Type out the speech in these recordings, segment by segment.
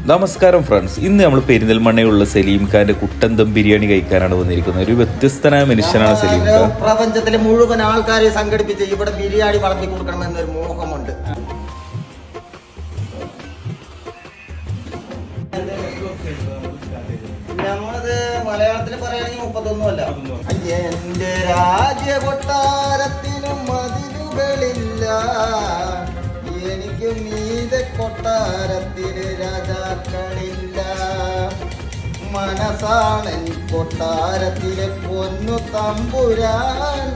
നമസ്കാരം ഫ്രണ്ട്സ്, ഇന്ന് നമ്മൾ പെരിന്തൽമണ്ണയുള്ള സലീം ഖാന്റെ കുട്ടൻ ദം ബിരിയാണി കഴിക്കാനാണ് വന്നിരിക്കുന്നത്. ഒരു വ്യത്യസ്തനായ മനുഷ്യനാണ് സലീം ഖാൻ. പ്രപഞ്ചത്തിലെ മുഴുവൻ ആൾക്കാരെ സംഘടിപ്പിച്ച് ഇവിടെ ബിരിയാണി വളർത്തി കൊടുക്കണമെന്നൊരു മോഹമുണ്ട്. നമ്മളത് മലയാളത്തിൽ പറയുകയാണെങ്കിൽ 31 അല്ല. എന്റെ രാജ്യ കൊട്ടാരത്തിനും മതിലുകളില്ല, എനിക്കും നീത കൊട്ടാരത്തിന് രാജാക്കളില്ല. മനസ്സാണൻ കൊട്ടാരത്തിലെ പൊന്നു തമ്പുരാൻ,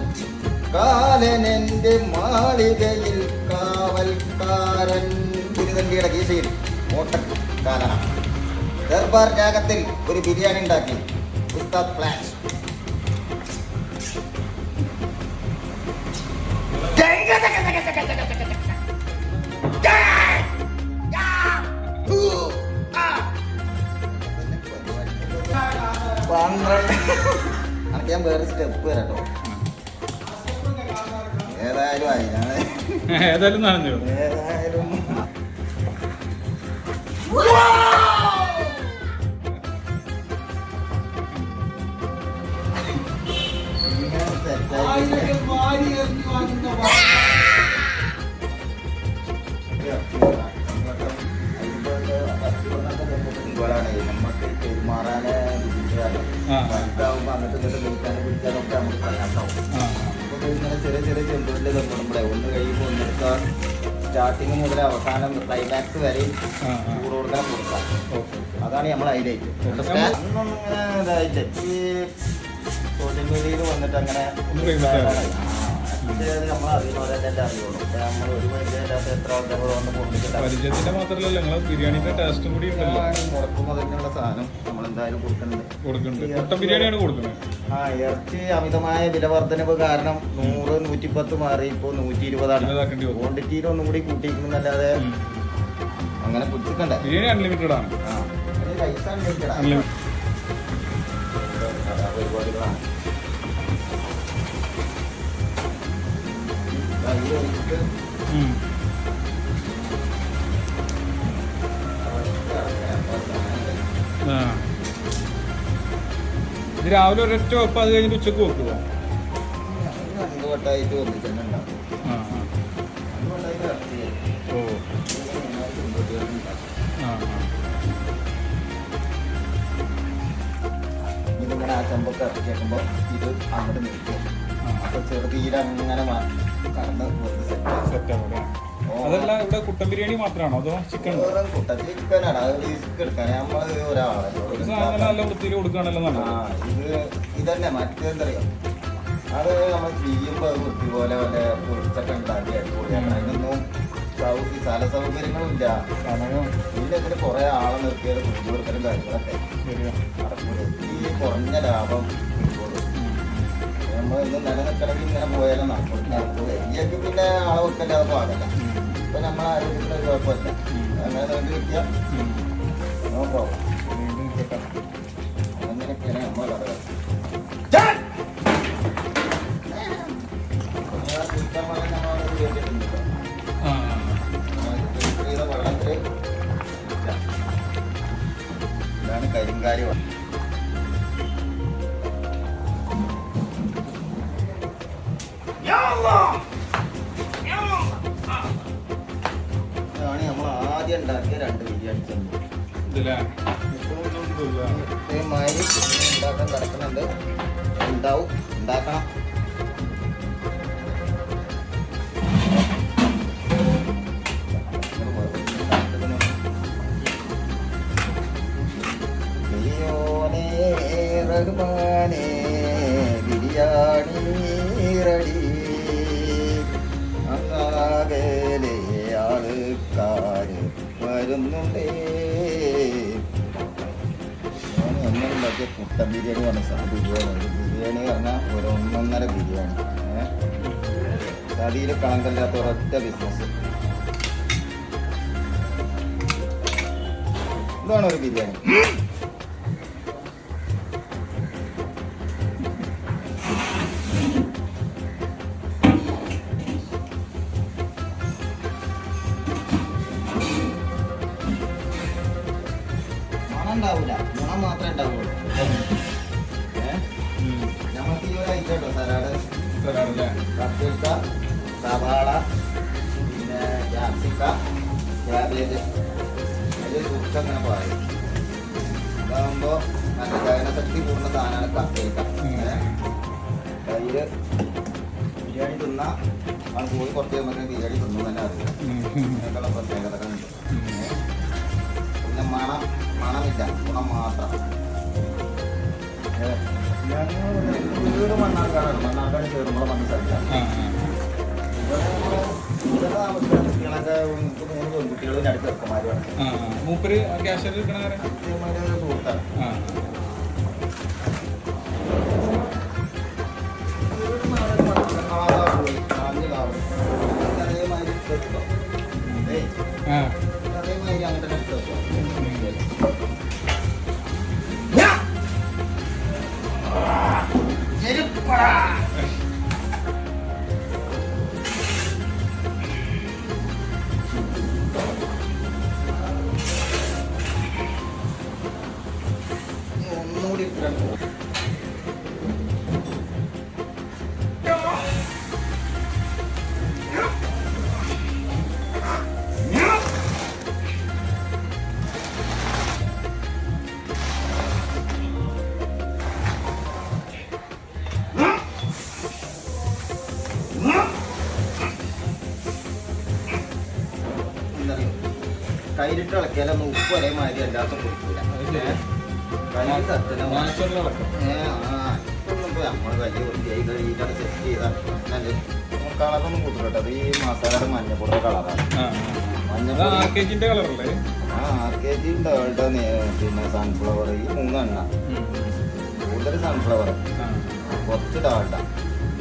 കാലനെന്റെ മാളികയിൽ കാവൽക്കാരൻ. തിരുവല്ലിയുടെ കീശയിൽ ഓട്ടക്കാരനാണ്. ദർബാർ രാഗത്തിൽ ഒരു ബിരിയാണി ഉണ്ടാക്കി ഉസ്താദ് ഫ്ലാഷ്. ഞാൻ വേറെ സ്റ്റെപ്പ് വരാട്ടോ. ഏതായാലും ആയി ഏതായാലും നമുക്ക് പെരുമാറാനെ ബുദ്ധിമുട്ടാകുമ്പോ അങ്ങനത്തെ വിളിക്കാനും പിടിക്കാനൊക്കെ നമുക്ക് പ്രയാസമാവും. അപ്പൊ ഇങ്ങനെ ചെറിയ ചെറിയ ചെമ്പുകളിൽ തന്നിടുമ്പോഴേ ഒന്ന് കഴിയുമ്പോൾ ഒന്നെടുത്ത സ്റ്റാർട്ടിങ് മുതൽ അവസാനം ക്ലൈമാക്സ് വരെ ചൂട് കൊടുക്കാൻ കൊടുക്കാം. അതാണ് നമ്മൾ ഹൈലൈറ്റ്. ഒന്നും ഇങ്ങനെ ഇതായിട്ട് ഈ സോഷ്യൽ മീഡിയയിൽ വന്നിട്ട് അങ്ങനെ നമ്മൾ അറിയുന്നവരെ തന്നെ അറിയുള്ളൂ. നമ്മൾ ഒരു പരിചയമില്ലാത്ത എത്ര ആൾക്കാരോട് വന്ന് പരിചയത്തിന്റെ മാത്രമല്ല ബിരിയാണിയുടെ ടേസ്റ്റും കൂടി മുടക്കുമ്പോൾ തന്നെയുള്ള സാധനം നമ്മൾ എന്തായാലും കൊടുക്കുന്നുണ്ട്. ബിരിയാണിയാണ് കൊടുക്കുന്നത്. ഇറച്ചി അമിതമായ വില വർധനവ് കാരണം 100, 110 മാറി ഇപ്പോൾ 120. ക്വാണ്ടിറ്റിയിൽ ഒന്നും കൂടി കൂട്ടിയിരിക്കുന്നല്ലാതെ അങ്ങനെ കുടിച്ചിട്ടുണ്ടേ. ബിരിയാണി അൺലിമിറ്റഡ് ആണ്. പൈസ അൺലിമിറ്റഡ് പരിപാടികളാണ്. ഇത് രാവിലെ ഒരൊറ്റ വെപ്പ്, അത് കഴിഞ്ഞിട്ട് ഉച്ചക്ക് വെക്കുമോ? 2 വട്ടമായിട്ട് ഒന്നിച്ചെന്നെ ഉണ്ടാവും. ഇതിങ്ങനെ ആ ചെമ്പൊക്കെ ഇറക്കി വെക്കുമ്പോൾ ഇത് അങ്ങോട്ട് നിൽക്കും. അപ്പൊ ചെറുതീരങ്ങനെ കടന്ന് സെറ്റാണ്. അതെല്ലാം ഇവിടെ കുട്ടൻ ബിരിയാണി മാത്രമാണോ അതോ ചിക്കൻ? കുട്ടൻ ചിക്കനാണ്. അത് റിസ്ക് എടുക്കാൻ നമ്മള് ഒരാളെ വൃത്തിയിൽ കൊടുക്കുകയാണല്ലോ. ഇതന്നെ മറ്റേന്തറിയോ, അത് നമ്മൾ ചെയ്യുമ്പോൾ അത് വൃത്തി പോലെ വല്ല പൊളിച്ചൊക്കെ ഉണ്ടാക്കി അടിപൊളിയാണ്. അതിനൊന്നും സ്ഥല സൗകര്യങ്ങളും ഇല്ല. ഇതിൽ കുറെ ആളെ നിർത്തിയത് ഫുഡ് കൊടുക്കലും കാര്യങ്ങളൊക്കെ നടക്കൂല. ഈ കുറഞ്ഞ ലാഭം കിട്ടുള്ളൂ. നമ്മൾ ഇത് നിലനിൽക്കണമെങ്കിൽ ഇങ്ങനെ പോയാലും നടക്കൂല. ഇതിലേക്ക് പിന്നെ ആളെ വെക്കല്ലാതെ പാടില്ല. ഇപ്പൊ നമ്മളെ ആരോഗ്യത്തിന് ഒരു കുഴപ്പമില്ല. അങ്ങനെ വേണ്ടി കിട്ടിയാൽ നോ പ്രോബ്ലം. അങ്ങനെയൊക്കെയാണ് നമ്മളെ കഥകൾ. ഇതാണ് കരിങ്കാരി. ഇതാണ് നമ്മൾ ആദ്യം ഉണ്ടാക്കിയ 2 ബിരിയാണി ചെമ്പ്. ഇതേമാതിരി ഉണ്ടാക്കാൻ കിടക്കുന്നുണ്ട്. ഉണ്ടാവും, ഉണ്ടാക്കണം. റഹ്മാനേ ബിരിയാണി റെഡി, അങ്ങാകലെ ആൾക്കാര് വരുന്നുണ്ടേ. എന്നുണ്ടാക്കിയ കുട്ടൻ ബിരിയാണി പറഞ്ഞ ബിരിയാണി പറഞ്ഞാൽ ഒരു 1.5 ബിരിയാണി. തടിയിൽ കളങ്കല്ലാത്ത ഒരൊറ്റ ബിസിനസ്. ഇതാണ് ഒരു ബിരിയാണി. ഉണ്ടാവൂല, ഗുണം മാത്രമേ ഉണ്ടാവുള്ളൂ. നമുക്ക് ഈ ഒരു ഐറ്റം കേട്ടോ, സലാഡ്, കത്തിരിക്ക, സവാള, പിന്നെ ക്യാപ്സിക്ക, ക്യാബേജ്, അതിൽ കുക്ക് അങ്ങനെ പറയും. അതാകുമ്പോൾ നല്ല ദഹനശക്തി കൂടുന്ന സാധനമാണ് കത്തിരിക്ക. തൈര് ബിരിയാണി തിന്നാൽ അത് പോയി കുറച്ച് കഴിയുമ്പോൾ ബിരിയാണി തിന്നു തന്നെ അറിയാം. അങ്ങനെയൊക്കെയുള്ള പ്രത്യേകതകൾ ഉണ്ട്. പിന്നെ മണമില്ല, ഗുണം മാത്രം. വീട് മണ്ണാർക്കാടാണ്. മണ്ണാർക്കാട് ചേർന്നുള്ള മണ്ണ് സ്ഥലത്താണ്. ഇവിടെ താമസിക്കുന്ന കുട്ടികളൊക്കെ 3 പെൺകുട്ടികളും 2 ചെറുക്കന്മാരുമാണ്. സുഹൃത്താണ്. അതേമാതിരി അങ്ങനെ തന്നെ എടുത്തോ. ഒന്നുകൂടി കയ്യിലിട്ട് ഇളക്കിയാലൊന്നും ഉപ്പ് ഒരേമാതിരി അല്ലാത്ത കൊടുക്കില്ല. കയ്യിൽ തട്ടണം. നമ്മൾ വലിയ വൃത്തിയായി കഴിയിട്ടാണ് സെറ്റ് ചെയ്താൽ കളറൊന്നും കൂട്ടില്ല. അത് ഈ മസാലയുടെ മഞ്ഞപ്പൊടിയുടെ കളറാണ്. മഞ്ഞപ്പൊടി ആർക്കേജി ഡാൾഡ, പിന്നെ സൺഫ്ലവർ, ഈ 3 എണ്ണ. കൂടുതൽ സൺഫ്ലവർ, കുറച്ച് ഡാൾഡ,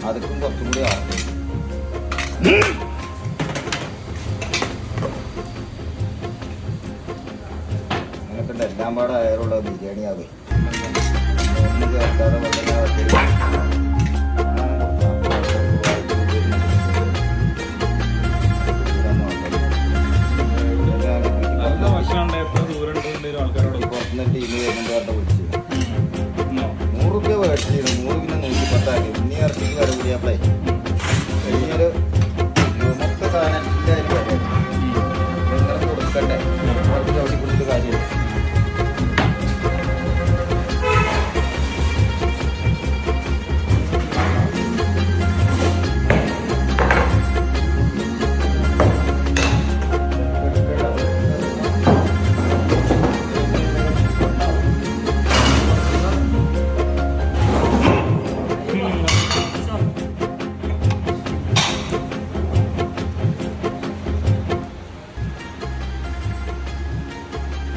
അതൊക്കെ കുറച്ചും കൂടി ആർക്കേജി. എല്ലാം പാടെ അയറുള്ള ബിരിയാണി ആവേ. ഒന്നും ചേർക്കാതെ പുറത്തുനിന്ന് ടീം വരുന്നുണ്ട് വിളിച്ചു. 100 രൂപ മേടിച്ചു. 100 പിന്നെ 110 ആക്കി. ഇനി ഇറച്ചിക്ക് വരെ കൂടിയാപ്പളേ കഴിഞ്ഞൊരു മൊത്ത സാധനം എല്ലാവരും നിങ്ങൾ കൊടുക്കണ്ടേ. അവർക്ക് ചവിട്ടി കൊടുത്തിട്ട് കാര്യമില്ല.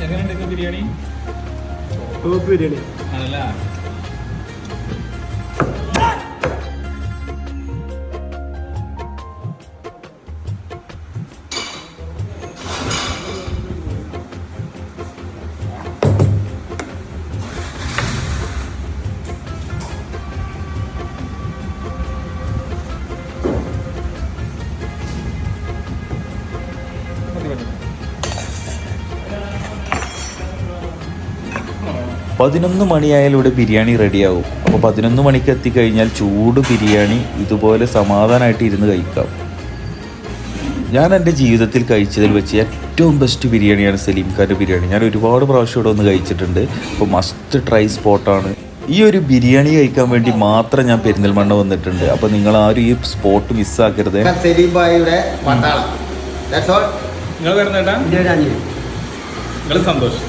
എങ്ങനെയുണ്ട് ബിരിയാണി? ടോപ്പ് ബിരിയാണി അതല്ല പതിനൊന്ന് മണിയായാലും ഇവിടെ ബിരിയാണി റെഡിയാവും. അപ്പോൾ 11 മണിക്ക് എത്തിക്കഴിഞ്ഞാൽ ചൂട് ബിരിയാണി ഇതുപോലെ സമാധാനമായിട്ട് ഇരുന്ന് കഴിക്കാം. ഞാൻ എൻ്റെ ജീവിതത്തിൽ കഴിച്ചതിൽ വെച്ച് ഏറ്റവും ബെസ്റ്റ് ബിരിയാണിയാണ് സലീം ഖാൻ്റെ ബിരിയാണി. ഞാൻ ഒരുപാട് പ്രാവശ്യം ഇവിടെ ഒന്ന് കഴിച്ചിട്ടുണ്ട്. അപ്പോൾ മസ്റ്റ് ട്രൈ സ്പോട്ടാണ്. ഈ ഒരു ബിരിയാണി കഴിക്കാൻ വേണ്ടി മാത്രം ഞാൻ പെരിന്തൽമണ്ണ വന്നിട്ടുണ്ട്. അപ്പോൾ നിങ്ങൾ ആരും ഈ സ്പോട്ട് മിസ്സാക്കരുത്. സലീം ഭായിയുടെ പട്ടാളം. നിങ്ങൾ വരുന്നേട്ടാ? നിങ്ങൾ സന്തോഷം.